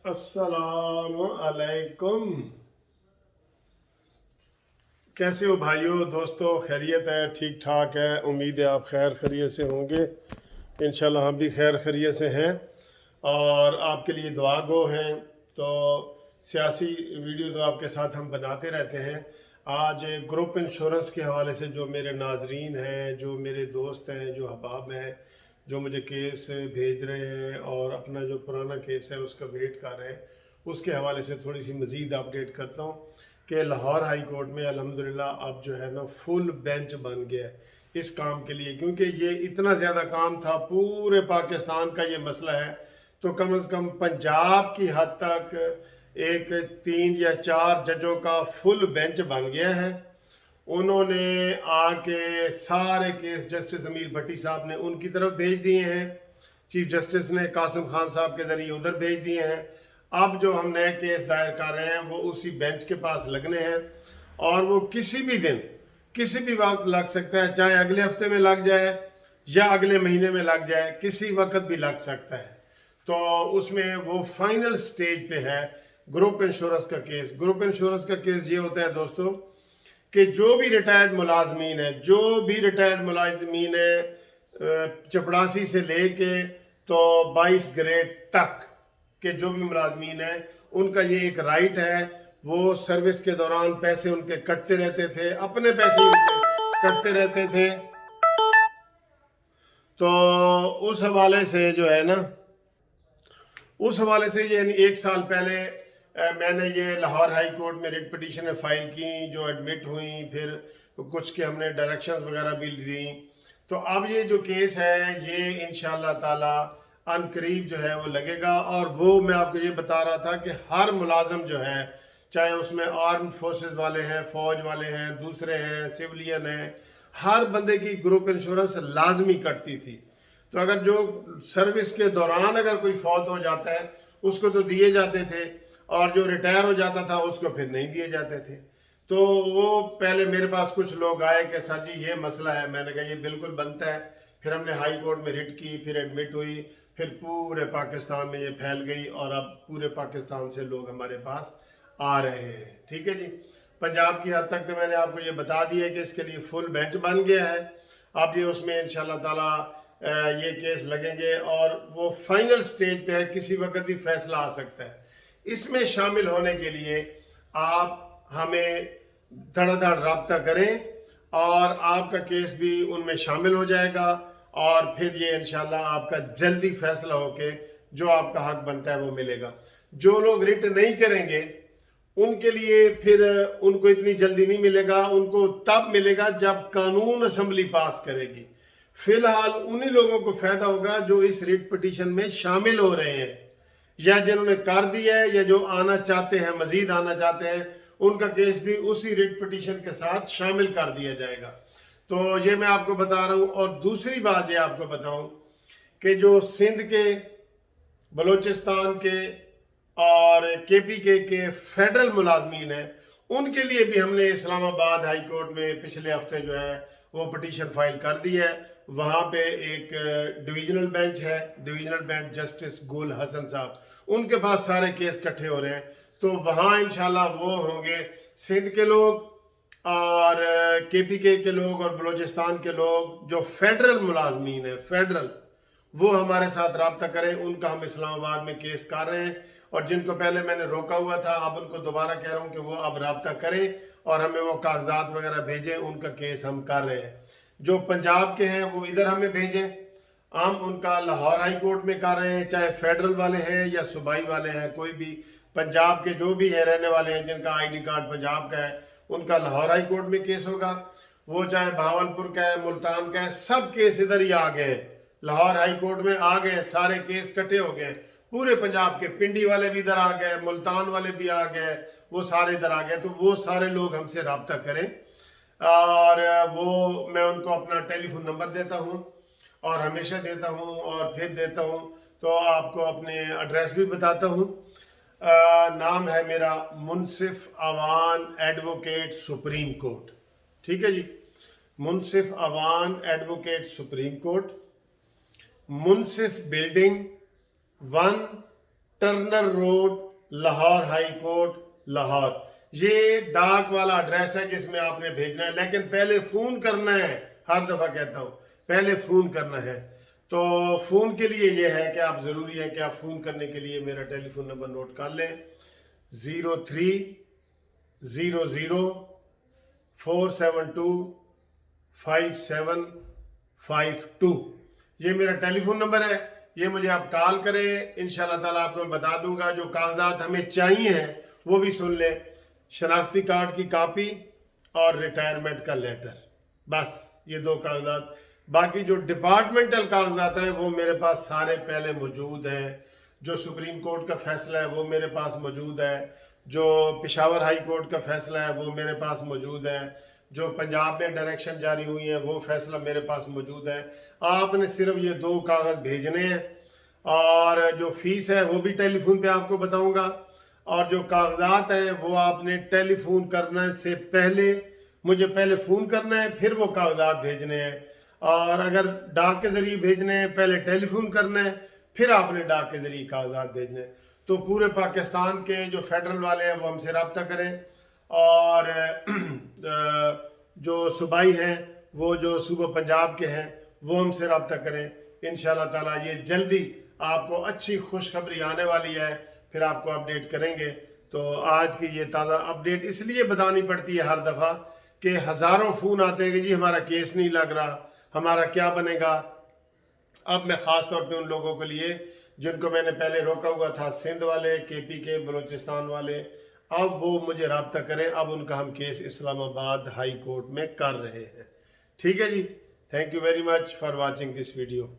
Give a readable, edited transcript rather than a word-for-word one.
अस्सलाम अलैकुम। कैसे हो भाइयों दोस्तों? खैरियत है? ठीक ठाक है। उम्मीद है आप खैर खैरियत से होंगे। इंशाल्लाह हम भी खैर खैरियत से हैं और आपके लिए दुआ गो हैं। तो सियासी वीडियो तो आपके साथ हम बनाते रहते हैं। आज ग्रुप इंश्योरेंस के हवाले से जो मेरे नाजरीन हैं, जो मेरे दोस्त हैं, जो अहबाब हैं, जो मुझे केस भेज रहे हैं और अपना जो पुराना केस है उसका वेट कर रहे हैं, उसके हवाले से थोड़ी सी मज़ीद अपडेट करता हूँ कि लाहौर हाई कोर्ट में अल्हम्दुलिल्लाह अब जो है ना फुल बेंच बन गया है इस काम के लिए, क्योंकि ये इतना ज़्यादा काम था, पूरे पाकिस्तान का ये मसला है। तो कम से कम पंजाब की हद तक एक 3 या 4 जजों का फुल बेंच बन गया है। उन्होंने आके सारे केस जस्टिस अमीर भट्टी साहब ने उनकी तरफ भेज दिए हैं, चीफ जस्टिस ने कासिम खान साहब के ज़रिए उधर भेज दिए हैं। अब जो हम नए केस दायर कर रहे हैं वो उसी बेंच के पास लगने हैं और वो किसी भी दिन किसी भी वक्त लग सकता है, चाहे अगले हफ्ते में लग जाए या अगले महीने में लग जाए, किसी वक्त भी लग सकता है। तो उसमें वो फाइनल स्टेज पे है ग्रुप इंश्योरेंस का केस। ग्रुप इंश्योरेंस का केस ये होता है दोस्तों कि जो भी रिटायर्ड मुलाजमीन है, जो भी रिटायर्ड मुलाजमीन है, चपड़ासी से लेके तो 22 ग्रेड तक के जो भी मुलाजमीन है, उनका ये एक राइट है। वो सर्विस के दौरान पैसे उनके कटते रहते थे, अपने पैसे ही उनके कटते रहते थे। तो उस हवाले से जो है ना, उस हवाले से ये 1 साल पहले मैंने ये लाहौर हाई कोर्ट में रिट पिटीशन फाइल की, जो एडमिट हुई, फिर कुछ के हमने डायरेक्शंस वगैरह भी दी। तो अब ये जो केस है ये इंशाल्लाह ताला अनकरीब जो है वो लगेगा। और वो मैं आपको ये बता रहा था कि हर मुलाजम जो है, चाहे उसमें आर्म्ड फोर्सेस वाले हैं, फौज वाले हैं, दूसरे हैं, सिविलियन हैं, हर बंदे की ग्रुप इंश्योरेंस लाजमी कटती थी। तो अगर जो सर्विस के दौरान अगर कोई फौत हो जाता है उसको तो दिए जाते थे, और जो रिटायर हो जाता था उसको फिर नहीं दिए जाते थे। तो वो पहले मेरे पास कुछ लोग आए कि सर जी ये मसला है। मैंने कहा ये बिल्कुल बनता है। फिर हमने हाई कोर्ट में रिट की, फिर एडमिट हुई, फिर पूरे पाकिस्तान में ये फैल गई और अब पूरे पाकिस्तान से लोग हमारे पास आ रहे हैं। ठीक है जी। पंजाब की हद तक तो मैंने आपको ये बता दिया कि इसके लिए फुल बेंच बन गया है। अब ये उसमें इंशाल्लाह ताला ये केस लगेंगे और वो फाइनल स्टेज पे है, किसी वक्त भी फैसला आ सकता है। इसमें शामिल होने के लिए आप हमें धड़ाधड़ रब्ता करें और आपका केस भी उनमें शामिल हो जाएगा और फिर ये इंशाल्लाह आपका जल्दी फैसला होके जो आपका हक बनता है वो मिलेगा। जो लोग रिट नहीं करेंगे उनके लिए फिर उनको इतनी जल्दी नहीं मिलेगा, उनको तब मिलेगा जब कानून असम्बली पास करेगी। फिलहाल उन्हीं लोगों को फायदा होगा जो इस रिट पिटीशन में शामिल हो रहे हैं या जिन्होंने कर दिया है या जो आना चाहते हैं, मजीद आना चाहते हैं, उनका केस भी उसी रिट पिटीशन के साथ शामिल कर दिया जाएगा। तो ये मैं आपको बता रहा हूँ। और दूसरी बात ये आपको बताऊं कि जो सिंध के, बलूचिस्तान के और केपी के फेडरल मुलाजमीन हैं, उनके लिए भी हमने इस्लामाबाद हाई कोर्ट में पिछले हफ्ते जो है वो पिटीशन फाइल कर दी है। वहाँ पे एक डिवीजनल बेंच है, डिवीजनल बेंच जस्टिस गुल हसन साहब, उनके पास सारे केस इकट्ठे हो रहे हैं। तो वहाँ इंशाल्लाह वो होंगे सिंध के लोग और केपी के लोग और बलूचिस्तान के लोग जो फेडरल मुलाजमीन है, फेडरल, वो हमारे साथ रब्ता करें। उनका हम इस्लामाबाद में केस कर रहे हैं और जिनको पहले मैंने रोका हुआ था अब उनको दोबारा कह रहा हूँ कि वो अब रब्ता करें और हमें वो कागजात वगैरह भेजें। उनका केस हम कर रहे हैं। जो पंजाब के हैं वो इधर हमें भेजें, हम उनका लाहौर हाई कोर्ट में कर रहे हैं, चाहे फेडरल वाले हैं या सूबाई वाले हैं, कोई भी पंजाब के जो भी है रहने वाले हैं जिनका आईडी कार्ड पंजाब का है, उनका लाहौर हाई कोर्ट में केस होगा। वो चाहे भावलपुर का है, मुल्तान का है, सब केस इधर ही आ गए, लाहौर हाई कोर्ट में आ गए, सारे केस इकट्ठे हो गए। पूरे पंजाब के पिंडी वाले भी इधर आ गए, मुल्तान वाले भी आ गए, वो सारे इधर आ गए। तो वो सारे लोग हमसे रब्ता करें और वो मैं उनको अपना टेलीफोन नंबर देता हूँ और हमेशा देता हूँ और फिर देता हूँ। तो आपको अपने एड्रेस भी बताता हूँ। नाम है मेरा Munsif Awan advocate supreme court. ठीक है जी, Munsif Awan advocate supreme court, Munsif building 1 Turner road, Lahore high court, Lahore. ये डाक वाला एड्रेस है जिसमें आपने भेजना है, लेकिन पहले फ़ोन करना है। हर दफ़ा कहता हूँ, पहले फ़ोन करना है। तो फ़ोन के लिए ये है कि आप ज़रूरी है कि आप फ़ोन करने के लिए मेरा टेलीफोन नंबर नोट कर लें, 030047255752। ये मेरा टेलीफोन नंबर है, ये मुझे आप कॉल करें, इंशाल्लाह ताला आपको मैं बता दूंगा। जो कागजात हमें चाहिए हैं वो भी सुन लें, शनाख्ती कार्ड की कॉपी और रिटायरमेंट का लेटर, बस ये दो कागजात। बाकी जो डिपार्टमेंटल कागजात हैं वो मेरे पास सारे पहले मौजूद हैं। जो सुप्रीम कोर्ट का फैसला है वो मेरे पास मौजूद है, जो पेशावर हाई कोर्ट का फैसला है वो मेरे पास मौजूद है, जो पंजाब में डायरेक्शन जारी हुई है वो फैसला मेरे पास मौजूद है। आपने सिर्फ ये दो कागज़ भेजने हैं, और जो फीस है वो भी टेलीफोन पे आपको बताऊंगा, और जो कागजात हैं वो आपने टेलीफोन करने से पहले मुझे पहले फ़ोन करना है, फिर वो कागजात भेजने हैं। और अगर डाक के ज़रिए भेजने हैं, पहले टेलीफोन करना है, फिर आपने डाक के ज़रिए कागजात भेजने हैं। तो पूरे पाकिस्तान के जो फेडरल वाले हैं वो हमसे रब्ता करें, और जो सूबाई हैं वो जो सूबा पंजाब के हैं वो हमसे रब्ता करें। इंशाल्लाह ताला ये जल्दी आपको अच्छी खुशखबरी आने वाली है, फिर आपको अपडेट करेंगे। तो आज की ये ताज़ा अपडेट इसलिए बतानी पड़ती है हर दफ़ा कि हज़ारों फ़ोन आते हैं कि जी हमारा केस नहीं लग रहा, हमारा क्या बनेगा। अब मैं ख़ास तौर पे उन लोगों के लिए जिनको मैंने पहले रोका हुआ था, सिंध वाले, केपी के, बलूचिस्तान वाले, अब वो मुझे रब्ता करें। अब उनका हम केस इस्लामाबाद हाई कोर्ट में कर रहे हैं। ठीक है जी, thank you very much for watching this video.